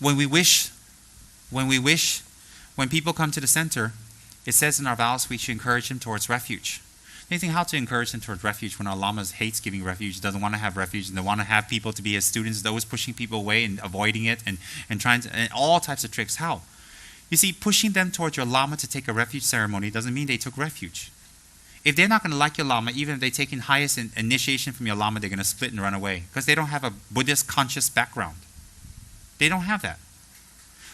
When people come to the center, it says in our vows we should encourage them towards refuge. Anything how to encourage them towards refuge when our lamas hates giving refuge, doesn't want to have refuge, and they want to have people to be as students, they're always pushing people away and avoiding it and trying to, and all types of tricks. How? You see, pushing them towards your lama to take a refuge ceremony doesn't mean they took refuge. If they're not going to like your lama, even if they take in highest initiation from your lama, they're going to split and run away because they don't have a Buddhist conscious background. They don't have that.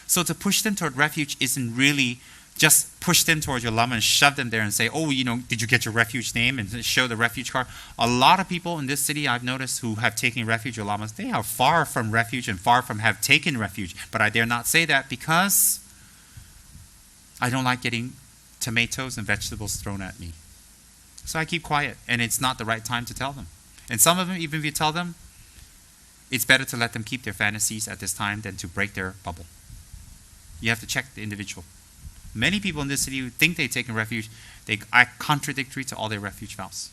So to push them toward refuge isn't really just push them towards your lama and shove them there and say, oh, did you get your refuge name and show the refuge card? A lot of people in this city I've noticed who have taken refuge or lamas, they are far from refuge and far from have taken refuge. But I dare not say that because I don't like getting tomatoes and vegetables thrown at me. So I keep quiet, and it's not the right time to tell them. And some of them, even if you tell them, it's better to let them keep their fantasies at this time than to break their bubble. You have to check the individual. Many people in this city who think they've taken refuge, they act contradictory to all their refuge vows.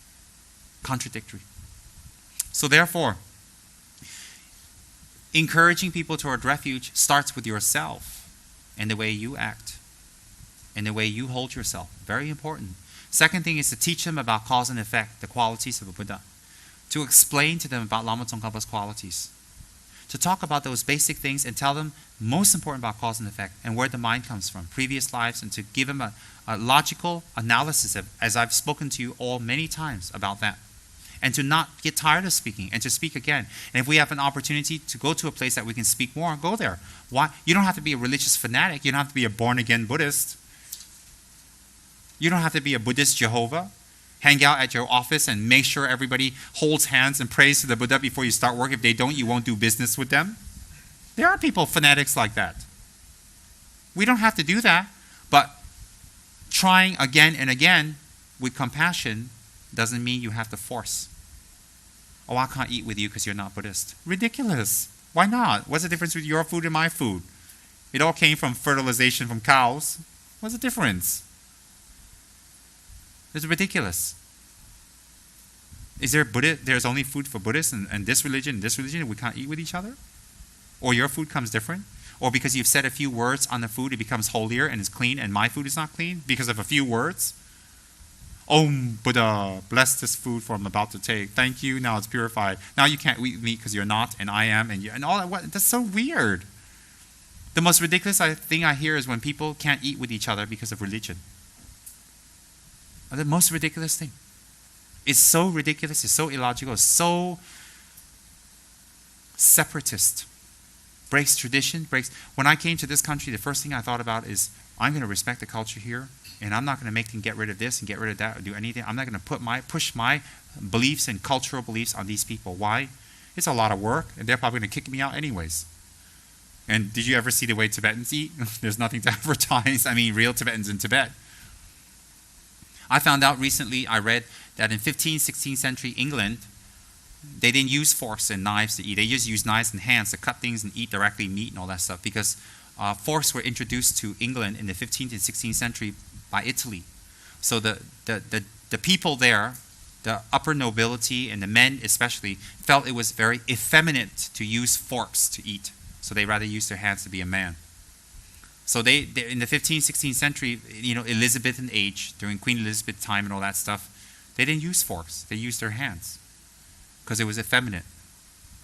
Contradictory. So therefore, encouraging people toward refuge starts with yourself and the way you act and the way you hold yourself. Very important. Second thing is to teach them about cause and effect, the qualities of a Buddha. To explain to them about Lama Tsongkhapa's qualities. To talk about those basic things and tell them most important about cause and effect and where the mind comes from, previous lives, and to give them a logical analysis of, as I've spoken to you all many times about that. And to not get tired of speaking and to speak again. And if we have an opportunity to go to a place that we can speak more, go there. Why? You don't have to be a religious fanatic. You don't have to be a born-again Buddhist. You don't have to be a Buddhist Jehovah. Hang out at your office and make sure everybody holds hands and prays to the Buddha before you start work. If they don't, you won't do business with them. There are people, fanatics like that. We don't have to do that, but trying again and again with compassion doesn't mean you have to force. Oh, I can't eat with you because you're not Buddhist. Ridiculous. Why not? What's the difference with your food and my food? It all came from fertilization from cows. What's the difference? It's ridiculous. Is there there's only food for Buddhists and this religion and we can't eat with each other? Or your food comes different? Or because you've said a few words on the food, it becomes holier and is clean and my food is not clean because of a few words? Om Buddha, bless this food for I'm about to take. Thank you, now it's purified. Now you can't eat meat because you're not and I am and all that. That's so weird. The most ridiculous thing I hear is when people can't eat with each other because of religion. The most ridiculous thing. It's so ridiculous, it's so illogical, it's so separatist. Breaks tradition, When I came to this country, the first thing I thought about is, I'm going to respect the culture here, and I'm not going to make them get rid of this and get rid of that or do anything. I'm not going to push my beliefs and cultural beliefs on these people. Why? It's a lot of work, and they're probably going to kick me out anyways. And did you ever see the way Tibetans eat? There's nothing to advertise. I mean, real Tibetans in Tibet. I found out recently, I read that in 15th, 16th century England, they didn't use forks and knives to eat. They just used knives and hands to cut things and eat directly meat and all that stuff because forks were introduced to England in the 15th and 16th century by Italy. So the people there, the upper nobility and the men especially, felt it was very effeminate to use forks to eat. So they rather use their hands to be a man. So they in the 15th, 16th century, Elizabethan age, during Queen Elizabeth time and all that stuff, they didn't use forks. They used their hands because it was effeminate.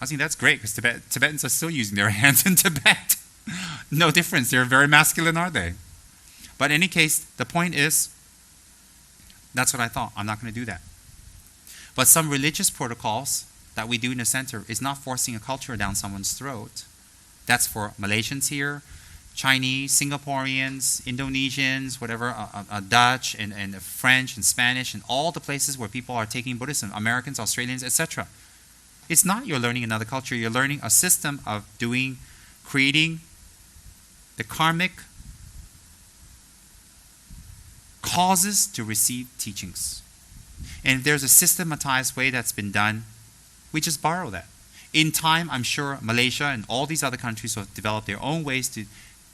I think that's great because Tibetans are still using their hands in Tibet. No difference. They're very masculine, are they? But in any case, the point is, that's what I thought. I'm not going to do that. But some religious protocols that we do in the center is not forcing a culture down someone's throat. That's for Malaysians here, Chinese, Singaporeans, Indonesians, whatever, Dutch and French and Spanish and all the places where people are taking Buddhism, Americans, Australians, etc. It's not you're learning another culture. You're learning a system of creating the karmic causes to receive teachings. And if there's a systematized way that's been done, we just borrow that. In time, I'm sure Malaysia and all these other countries will develop their own ways to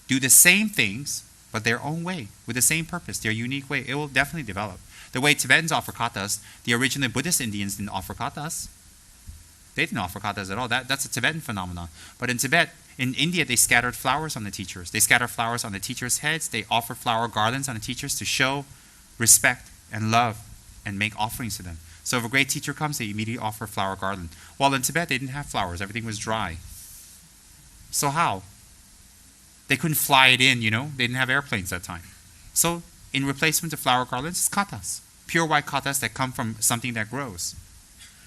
do the same things, but their own way, with the same purpose, their unique way. It will definitely develop. The way Tibetans offer katas, the original Buddhist Indians didn't offer katas. They didn't offer katas at all. That's a Tibetan phenomenon. But in Tibet, In India, they scattered flowers on the teachers. They scatter flowers on the teachers' heads. They offer flower garlands on the teachers to show respect and love and make offerings to them. So if a great teacher comes, they immediately offer a flower garland. While in Tibet, they didn't have flowers. Everything was dry. So how? They couldn't fly it in, They didn't have airplanes that time. So in replacement of flower garlands, it's katas. Pure white katas that come from something that grows.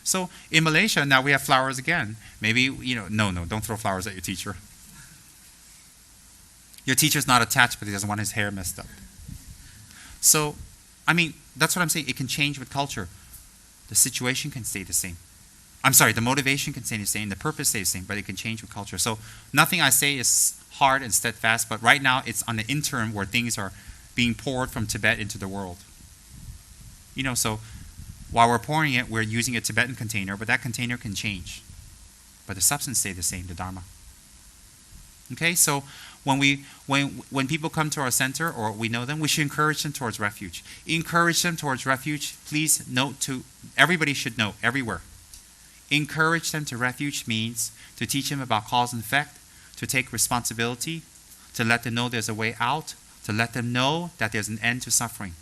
So in Malaysia, now we have flowers again. Maybe, no, don't throw flowers at your teacher. Your teacher's not attached, but he doesn't want his hair messed up. So, that's what I'm saying. It can change with culture. The situation can stay the same. I'm sorry, the motivation can stay the same, the purpose stays the same, but it can change with culture. So nothing I say is hard and steadfast, but right now it's on the interim where things are being poured from Tibet into the world. So while we're pouring it, we're using a Tibetan container, but that container can change. But the substance stays the same, the dharma. Okay, so when people come to our center or we know them, we should encourage them towards refuge. Encourage them towards refuge. Please everybody should know everywhere. Encourage them to refuge means to teach them about cause and effect, to take responsibility, to let them know there's a way out, to let them know that there's an end to suffering.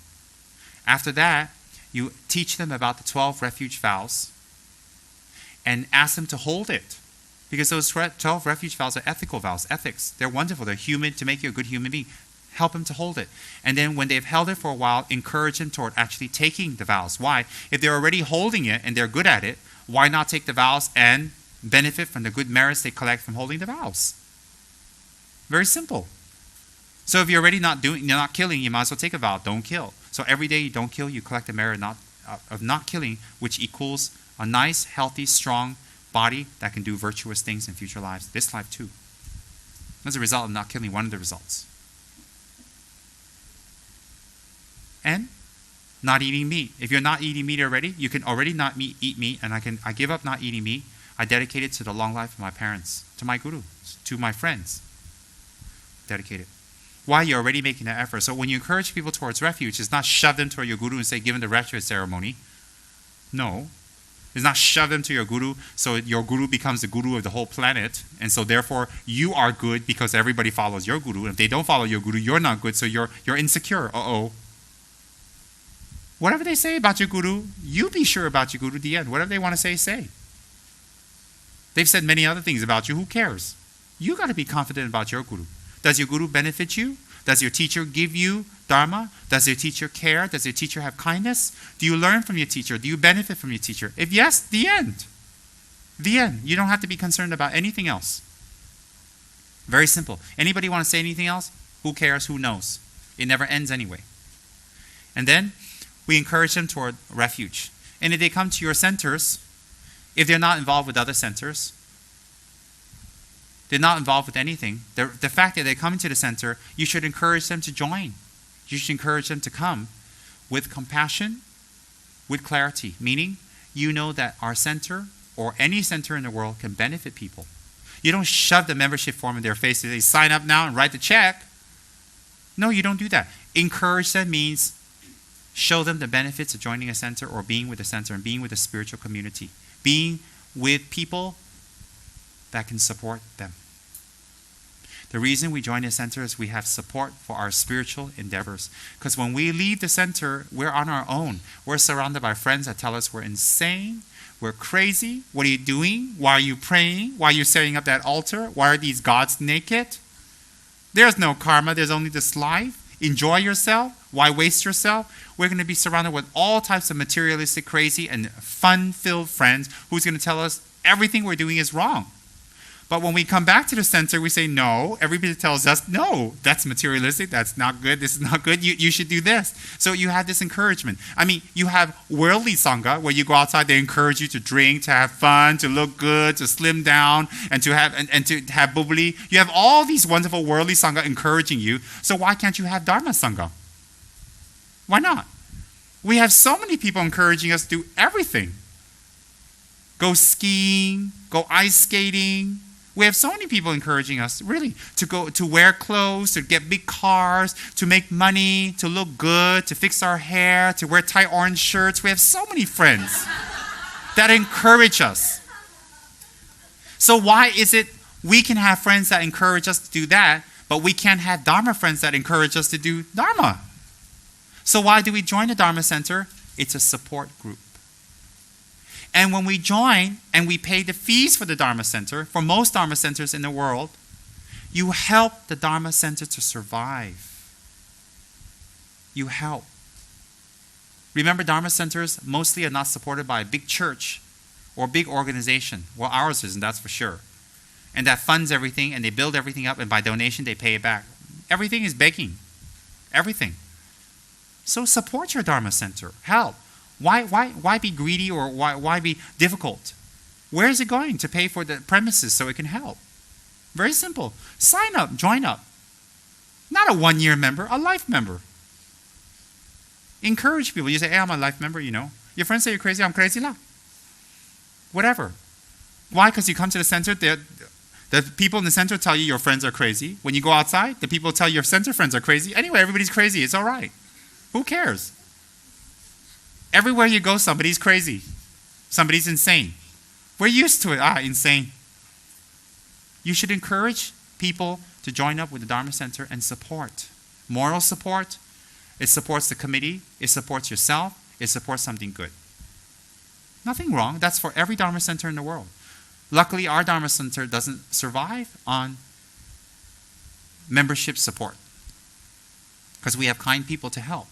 After that, you teach them about the 12 refuge vows and ask them to hold it. Because those 12 refuge vows are ethical vows, ethics. They're wonderful. They're human, to make you a good human being. Help them to hold it. And then when they've held it for a while, encourage them toward actually taking the vows. Why? If they're already holding it and they're good at it, why not take the vows and benefit from the good merits they collect from holding the vows? Very simple. So if you're already you're not killing, you might as well take a vow, don't kill. So every day you don't kill, you collect the merit of not killing, which equals a nice, healthy, strong body that can do virtuous things in future lives, this life too. As a result of not killing, one of the results. And not eating meat. If you're not eating meat already, you can already not eat meat, and I give up not eating meat. I dedicate it to the long life of my parents, to my guru, to my friends. Dedicate it. Why? You're already making that effort. So when you encourage people towards refuge, it's not shove them toward your guru and say, give them the refuge ceremony. No. It's not shove them to your guru so your guru becomes the guru of the whole planet, and so therefore you are good because everybody follows your guru. And if they don't follow your guru, you're not good, so you're insecure. Whatever they say about your guru, you be sure about your guru at the end. Whatever they want to say, say. They've said many other things about you. Who cares? You got to be confident about your guru. Does your guru benefit you? Does your teacher give you dharma? Does your teacher care? Does your teacher have kindness? Do you learn from your teacher? Do you benefit from your teacher? If yes, the end. The end. You don't have to be concerned about anything else. Very simple. Anybody want to say anything else? Who cares? Who knows? It never ends anyway. And then we encourage them toward refuge. And if they come to your centers, if they're not involved with other centers, they're not involved with anything, the fact that they come into the center, you should encourage them to join. You should encourage them to come with compassion, with clarity. Meaning, you know that our center or any center in the world can benefit people. You don't shove the membership form in their face and say, sign up now and write the check. No, you don't do that. Encourage them means show them the benefits of joining a center or being with a center and being with a spiritual community. Being with people that can support them. The reason we join a center is we have support for our spiritual endeavors. Because when we leave the center, we're on our own. We're surrounded by friends that tell us we're insane, we're crazy. What are you doing? Why are you praying? Why are you setting up that altar? Why are these gods naked? There's no karma, there's only this life. Enjoy yourself. Why waste yourself? We're going to be surrounded with all types of materialistic, crazy, and fun-filled friends who's going to tell us everything we're doing is wrong. But when we come back to the center, we say, no. Everybody tells us, no, that's materialistic. That's not good. This is not good. You should do this. So you have this encouragement. You have worldly sangha where you go outside. They encourage you to drink, to have fun, to look good, to slim down, and to have bubbly. You have all these wonderful worldly sangha encouraging you. So why can't you have dharma sangha? Why not? We have so many people encouraging us to do everything. Go skiing, go ice skating. We have so many people encouraging us, really, to wear clothes, to get big cars, to make money, to look good, to fix our hair, to wear tight orange shirts. We have so many friends that encourage us. So why is it We can have friends that encourage us to do that, but we can't have Dharma friends that encourage us to do Dharma. So why do we join the Dharma Center? It's a support group. And when we join and we pay the fees for the Dharma Center, for most Dharma centers in the world, you help the Dharma Center to survive. You help. Remember, Dharma centers mostly are not supported by a big church or big organization. Well, ours isn't, that's for sure. And that funds everything, and they build everything up, and by donation they pay it back. Everything is begging. Everything. So support your Dharma Center. Help. Why be greedy, or why be difficult? Where is it going to pay for the premises so it can help? Very simple. Sign up, join up. Not a 1-year member, a life member. Encourage people. You say, hey, I'm a life member, you know. Your friends say you're crazy, I'm crazy lah. Whatever. Why? Because you come to the center, the people in the center tell you your friends are crazy. When you go outside, the people tell your center friends are crazy. Anyway, everybody's crazy. It's all right. Who cares? Everywhere you go, somebody's crazy. Somebody's insane. We're used to it. Insane. You should encourage people to join up with the Dharma Center and support. Moral support. It supports the committee. It supports yourself. It supports something good. Nothing wrong. That's for every Dharma Center in the world. Luckily, our Dharma Center doesn't survive on membership support because we have kind people to help.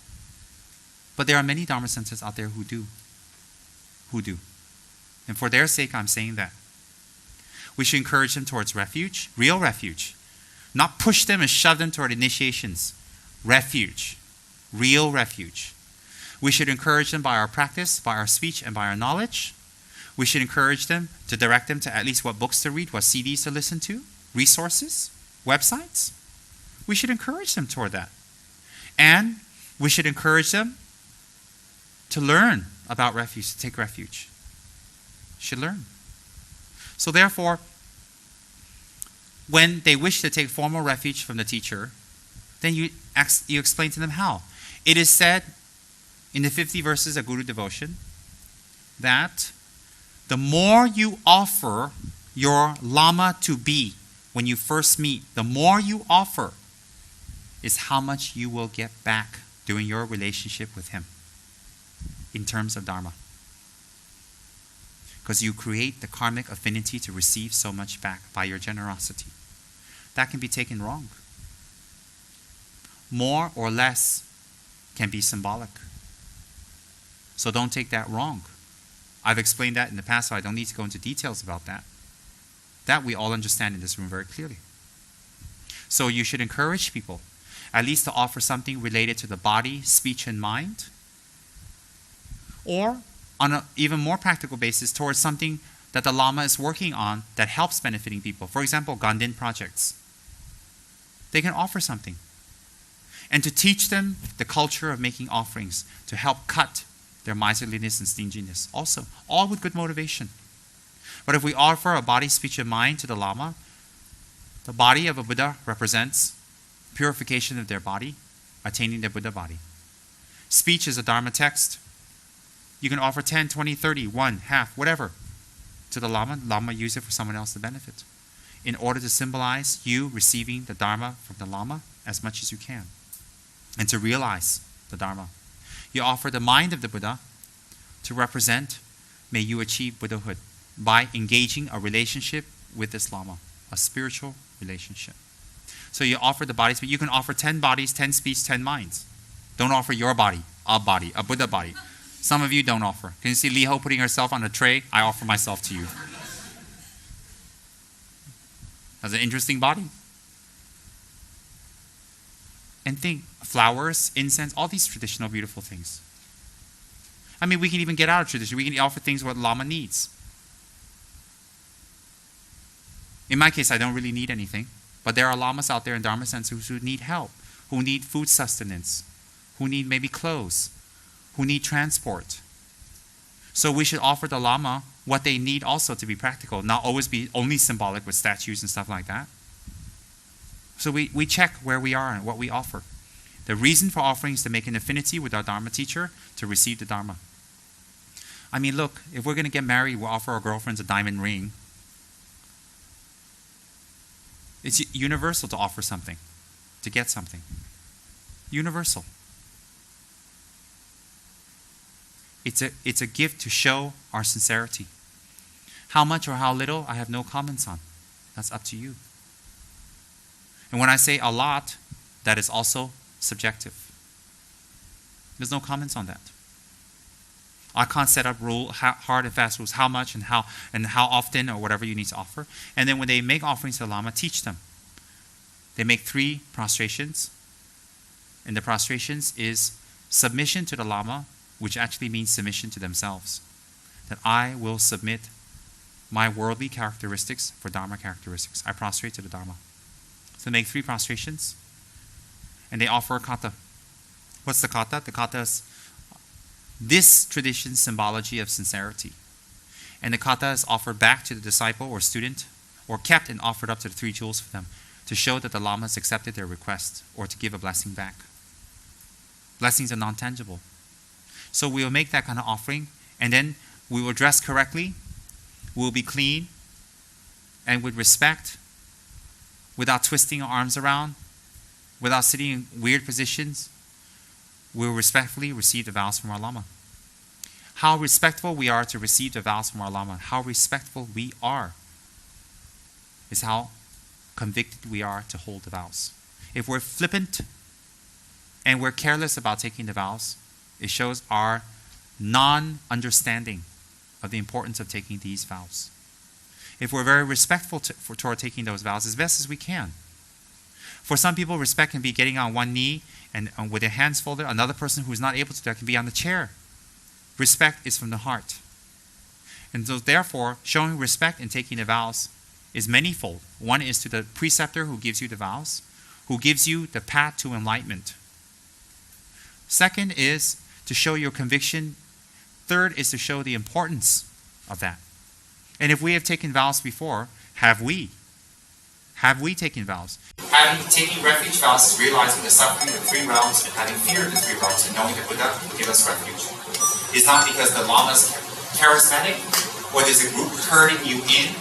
But there are many Dharma Centers out there who do. And for their sake, I'm saying that. We should encourage them towards refuge, real refuge. Not push them and shove them toward initiations. Refuge. Real refuge. We should encourage them by our practice, by our speech, and by our knowledge. We should encourage them to direct them to at least what books to read, what CDs to listen to, resources, websites. We should encourage them toward that. And we should encourage them to learn about refuge, to take refuge. Should learn. So therefore, when they wish to take formal refuge from the teacher, then you explain to them how. It is said in the 50 verses of Guru Devotion that the more you offer your Lama to be when you first meet, the more you offer is how much you will get back during your relationship with him in terms of Dharma. Because you create the karmic affinity to receive so much back by your generosity. That can be taken wrong. More or less can be symbolic. So don't take that wrong. I've explained that in the past, so I don't need to go into details about that. That we all understand in this room very clearly. So you should encourage people, at least to offer something related to the body, speech, and mind. Or, on an even more practical basis, towards something that the Lama is working on that helps benefiting people. For example, Gandhin projects. They can offer something. And to teach them the culture of making offerings, to help cut their miserliness and stinginess. Also, all with good motivation. But if we offer a body, speech, and mind to the Lama, the body of a Buddha represents purification of their body, attaining their Buddha body. Speech is a Dharma text. You can offer 10, 20, 30, 1, half, whatever to the Lama. Lama use it for someone else to benefit. In order to symbolize you receiving the Dharma from the Lama as much as you can. And to realize the Dharma. You offer the mind of the Buddha to represent, may you achieve Buddhahood by engaging a relationship with this Lama, a spiritual relationship. So you offer the bodies, but you can offer 10 bodies, 10 speech, 10 minds. Don't offer your body, a Buddha body. Some of you don't offer. Can you see Liho putting herself on a tray? I offer myself to you. Has an interesting body. And think, flowers, incense, all these traditional beautiful things. I mean, we can even get out of tradition. We can offer things what Lama needs. In my case, I don't really need anything. But there are Lamas out there in Dharma centers who need help, who need food sustenance, who need maybe clothes, who need transport. So we should offer the Lama what they need also to be practical, not always be only symbolic with statues and stuff like that. So we check where we are and what we offer. The reason for offering is to make an affinity with our Dharma teacher to receive the Dharma. I mean, look, if we're going to get married, we'll offer our girlfriends a diamond ring. It's universal to offer something, to get something. Universal. It's a gift to show our sincerity. How much or how little, I have no comments on. That's up to you. And when I say a lot, that is also subjective. There's no comments on that. I can't set up hard and fast rules, how much and how often or whatever you need to offer. And then when they make offerings to the Lama, teach them. They make 3 prostrations. And the prostrations is submission to the Lama, which actually means submission to themselves. That I will submit my worldly characteristics for Dharma characteristics. I prostrate to the Dharma. So they make 3 prostrations. And they offer a kata. What's the kata? The kata is this tradition's symbology of sincerity. And the kata is offered back to the disciple or student, or kept and offered up to the 3 jewels for them, to show that the Lama has accepted their request, or to give a blessing back. Blessings are non-tangible. So we will make that kind of offering, and then we will dress correctly, we will be clean, and with respect, without twisting our arms around, without sitting in weird positions, we will respectfully receive the vows from our Lama. How respectful we are to receive the vows from our Lama, how respectful we are, is how convicted we are to hold the vows. If we're flippant and we're careless about taking the vows, it shows our non-understanding of the importance of taking these vows. If we're very respectful toward taking those vows as best as we can. For some people, respect can be getting on one knee and with their hands folded. Another person who's not able to do that can be on the chair. Respect is from the heart. And so therefore, showing respect in taking the vows is manifold. One is to the preceptor who gives you the vows, who gives you the path to enlightenment. Second is to show your conviction. Third is to show the importance of that. And if we have taken vows before, have we? Have we taken vows? Taking refuge vows is realizing the suffering of the 3 realms and having fear of the 3 realms and knowing that Buddha will give us refuge. It's not because the Lama is charismatic, or there's a group herding you in,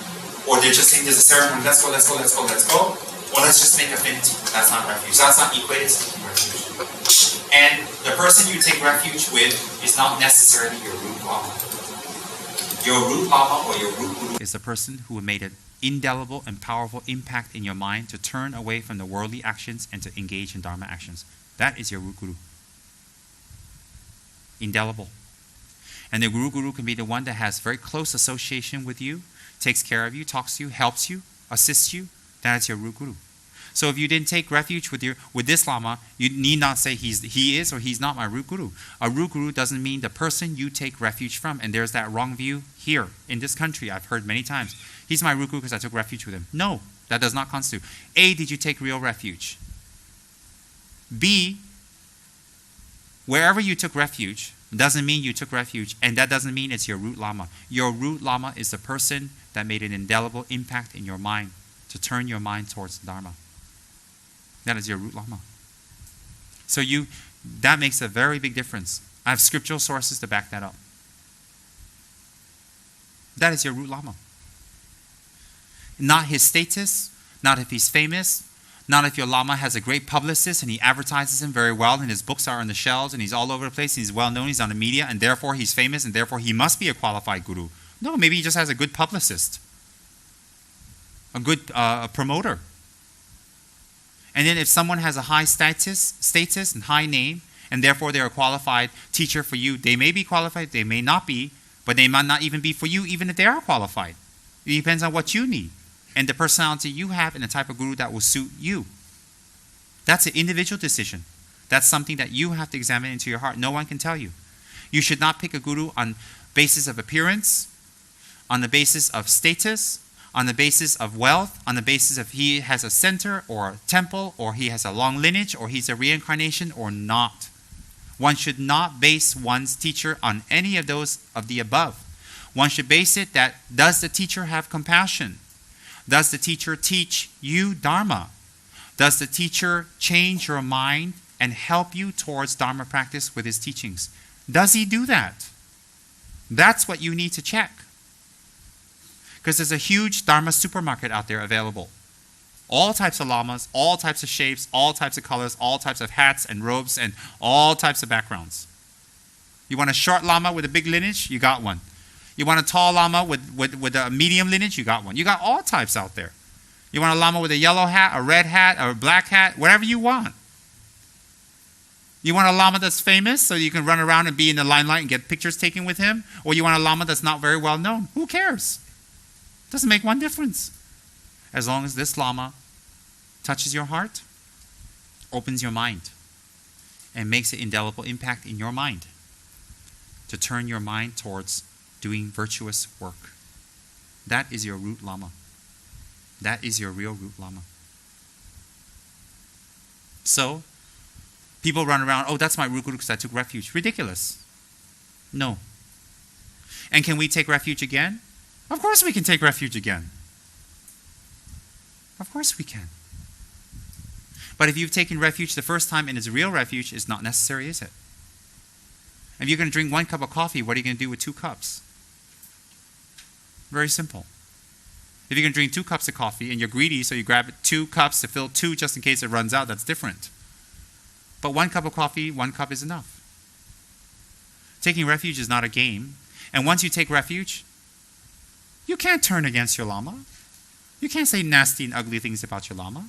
or they're just saying there's a ceremony, let's go, let's go, let's go, let's go, or let's just make affinity. That's not refuge. That's not equated to taking refuge. And the person you take refuge with is not necessarily your root Lama. Your root Lama or your root Guru is the person who made an indelible and powerful impact in your mind to turn away from the worldly actions and to engage in Dharma actions. That is your root Guru. Indelible. And the Guru can be the one that has very close association with you, takes care of you, talks to you, helps you, assists you. That is your root Guru. So if you didn't take refuge with this Lama, you need not say he is or he's not my root Guru. A root Guru doesn't mean the person you take refuge from. And there's that wrong view here in this country. I've heard many times. He's my root Guru because I took refuge with him. No, that does not constitute. A, did you take real refuge? B, wherever you took refuge doesn't mean you took refuge, and that doesn't mean it's your root Lama. Your root Lama is the person that made an indelible impact in your mind to turn your mind towards Dharma. That is your root Lama. So that makes a very big difference. I have scriptural sources to back that up. That is your root Lama. Not his status, not if he's famous, not if your Lama has a great publicist and he advertises him very well and his books are on the shelves and he's all over the place and he's well known, he's on the media and therefore he's famous and therefore he must be a qualified guru. No, maybe he just has a good publicist, a good promoter. And then if someone has a high status and high name, and therefore they're a qualified teacher for you, they may be qualified, they may not be, but they might not even be for you, even if they are qualified. It depends on what you need, and the personality you have, and the type of guru that will suit you. That's an individual decision. That's something that you have to examine into your heart. No one can tell you. You should not pick a guru on basis of appearance, on the basis of status, on the basis of wealth, on the basis of he has a center or a temple, or he has a long lineage, or he's a reincarnation or not. One should not base one's teacher on any of those of the above. One should base it that, does the teacher have compassion? Does the teacher teach you Dharma? Does the teacher change your mind and help you towards Dharma practice with his teachings? Does he do that? That's what you need to check. Because there's a huge Dharma supermarket out there available. All types of lamas, all types of shapes, all types of colors, all types of hats and robes, and all types of backgrounds. You want a short lama with a big lineage? You got one. You want a tall lama with a medium lineage? You got one. You got all types out there. You want a lama with a yellow hat, a red hat, or a black hat, whatever you want. You want a lama that's famous so you can run around and be in the limelight and get pictures taken with him? Or you want a lama that's not very well known? Who cares? Doesn't make one difference. As long as this lama touches your heart, opens your mind, and makes an indelible impact in your mind to turn your mind towards doing virtuous work. That is your root lama. That is your real root lama. So, people run around, oh, that's my root guru because I took refuge. Ridiculous. No. And can we take refuge again? Of course we can take refuge again. Of course we can. But if you've taken refuge the first time and it's real refuge, it's not necessary, is it? If you're going to drink 1 cup of coffee, what are you going to do with 2 cups? Very simple. If you're going to drink 2 cups of coffee and you're greedy, so you grab 2 cups to fill 2 just in case it runs out, that's different. But 1 cup of coffee, 1 cup is enough. Taking refuge is not a game. And once you take refuge, you can't turn against your lama. You can't say nasty and ugly things about your lama.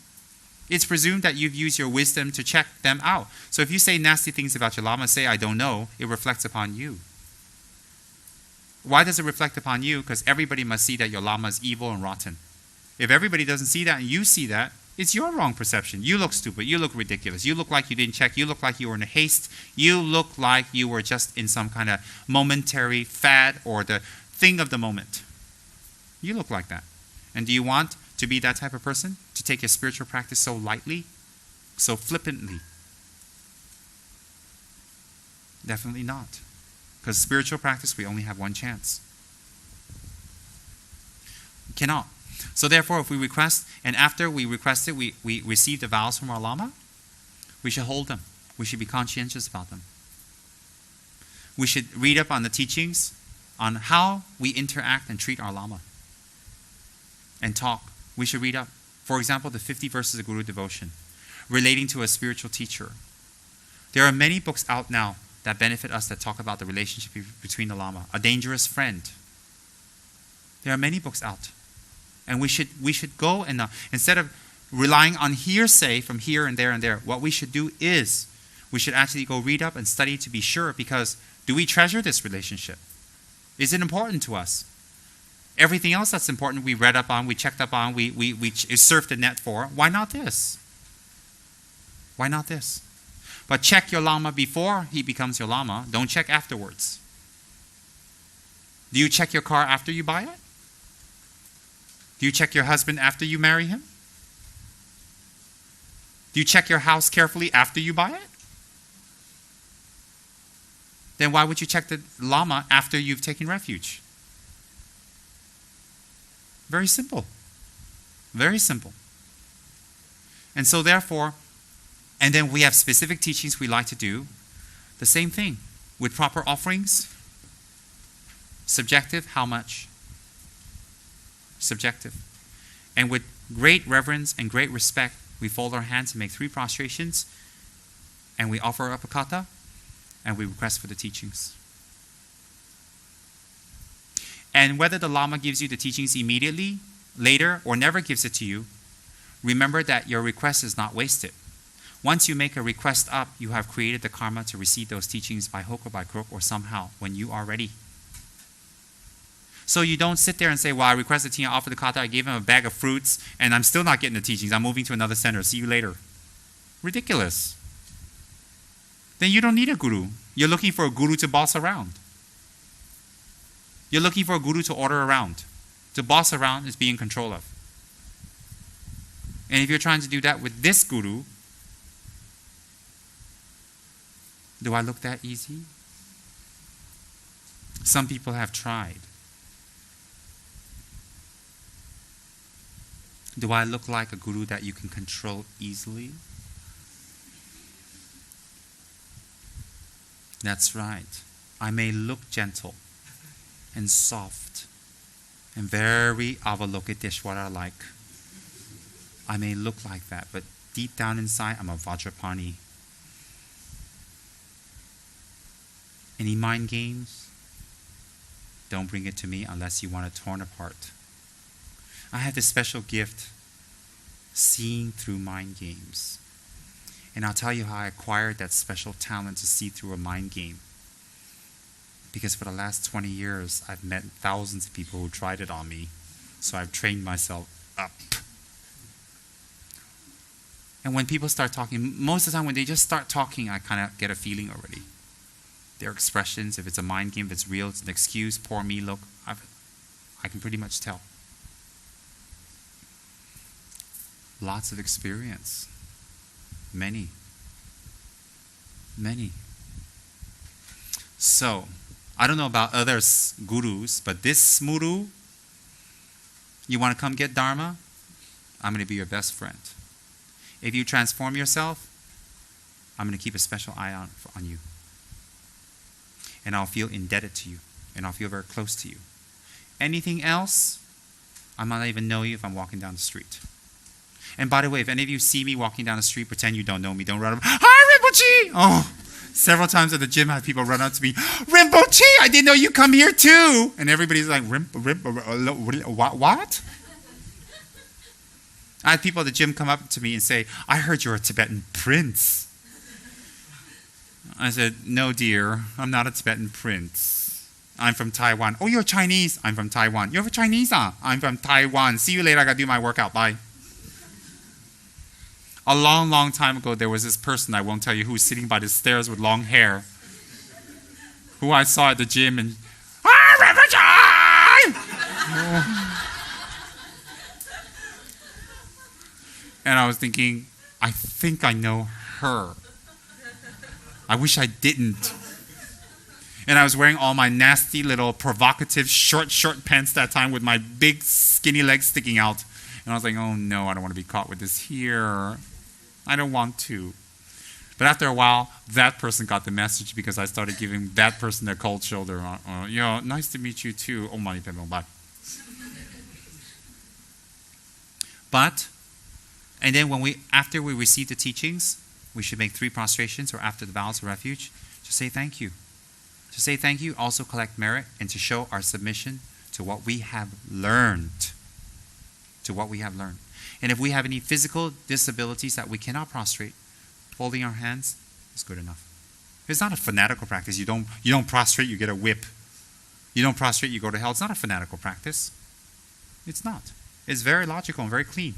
It's presumed that you've used your wisdom to check them out. So if you say nasty things about your lama, say, I don't know, it reflects upon you. Why does it reflect upon you? Because everybody must see that your lama is evil and rotten. If everybody doesn't see that and you see that, it's your wrong perception. You look stupid. You look ridiculous. You look like you didn't check. You look like you were in a haste. You look like you were just in some kind of momentary fad or the thing of the moment. You look like that. And do you want to be that type of person? To take your spiritual practice so lightly? So flippantly? Definitely not. Because spiritual practice, we only have one chance. Cannot. So therefore, if we request, and after we request it, we receive the vows from our Lama, we should hold them. We should be conscientious about them. We should read up on the teachings on how we interact and treat our Lama. And talk. We should read up. For example, the 50 verses of Guru Devotion, relating to a spiritual teacher. There are many books out now that benefit us that talk about the relationship between the Lama. A Dangerous Friend. There are many books out. And we should go and instead of relying on hearsay from here and there, what we should do is we should actually go read up and study to be sure, because do we treasure this relationship? Is it important to us? Everything else that's important we read up on, we checked up on, we surfed the net for. Why not this? Why not this? But check your Lama before he becomes your Lama. Don't check afterwards. Do you check your car after you buy it? Do you check your husband after you marry him? Do you check your house carefully after you buy it? Then why would you check the Lama after you've taken refuge? Very simple. Very simple. And so therefore, and then we have specific teachings we like to do. The same thing. With proper offerings, subjective, how much? Subjective. And with great reverence and great respect, we fold our hands and make 3 prostrations, and we offer up a kata, and we request for the teachings. And whether the Lama gives you the teachings immediately, later, or never gives it to you, remember that your request is not wasted. Once you make a request up, you have created the karma to receive those teachings by hook or by crook or somehow when you are ready. So you don't sit there and say, well, I requested the teaching, I offered the kata, I gave him a bag of fruits, and I'm still not getting the teachings. I'm moving to another center. See you later. Ridiculous. Then you don't need a guru. You're looking for a guru to boss around. You're looking for a guru to order around. To boss around is be in control of. And if you're trying to do that with this guru, do I look that easy? Some people have tried. Do I look like a guru that you can control easily? That's right. I may look gentle and soft and very Avalokiteshvara-like. I may look like that, but deep down inside, I'm a Vajrapani. Any mind games? Don't bring it to me unless you want it torn apart. I have this special gift, seeing through mind games. And I'll tell you how I acquired that special talent to see through a mind game. Because for the last 20 years, I've met thousands of people who tried it on me. So I've trained myself up. And when people start talking, most of the time when they just start talking, I kind of get a feeling already. Their expressions, if it's a mind game, if it's real, it's an excuse, poor me look, I can pretty much tell. Lots of experience. Many. So, I don't know about other gurus, but this muru, you want to come get dharma? I'm going to be your best friend. If you transform yourself, I'm going to keep a special eye on you. And I'll feel indebted to you. And I'll feel very close to you. Anything else, I might not even know you if I'm walking down the street. And by the way, if any of you see me walking down the street, pretend you don't know me. Don't run up, "Hi, Rinpoche!" Oh, several times at the gym, I have people run up to me, "Rinpoche, I didn't know you come here too." And everybody's like, what? I had people at the gym come up to me and say, "I heard you're a Tibetan prince." I said, "No, dear, I'm not a Tibetan prince. I'm from Taiwan." "Oh, you're Chinese." "I'm from Taiwan." "You're Chinese, huh?" "I'm from Taiwan. See you later. I got to do my workout. Bye." A long, long time ago, there was this person, I won't tell you who, was sitting by the stairs with long hair, who I saw at the gym, and, and I was thinking, I think I know her. I wish I didn't. And I was wearing all my nasty little provocative short pants that time with my big skinny legs sticking out. And I was like, oh no, I don't want to be caught with this here. I don't want to. But after a while, that person got the message because I started giving that person a cold shoulder. Nice to meet you too. Oh, mani padme, bye. But, and then after we receive the teachings, we should make 3 prostrations, or after the vows of refuge, to say thank you. To say thank you, also collect merit, and to show our submission to what we have learned. To what we have learned. And if we have any physical disabilities that we cannot prostrate, folding our hands is good enough. It's not a fanatical practice. You don't prostrate, you get a whip. You don't prostrate, you go to hell. It's not a fanatical practice. It's not. It's very logical and very clean.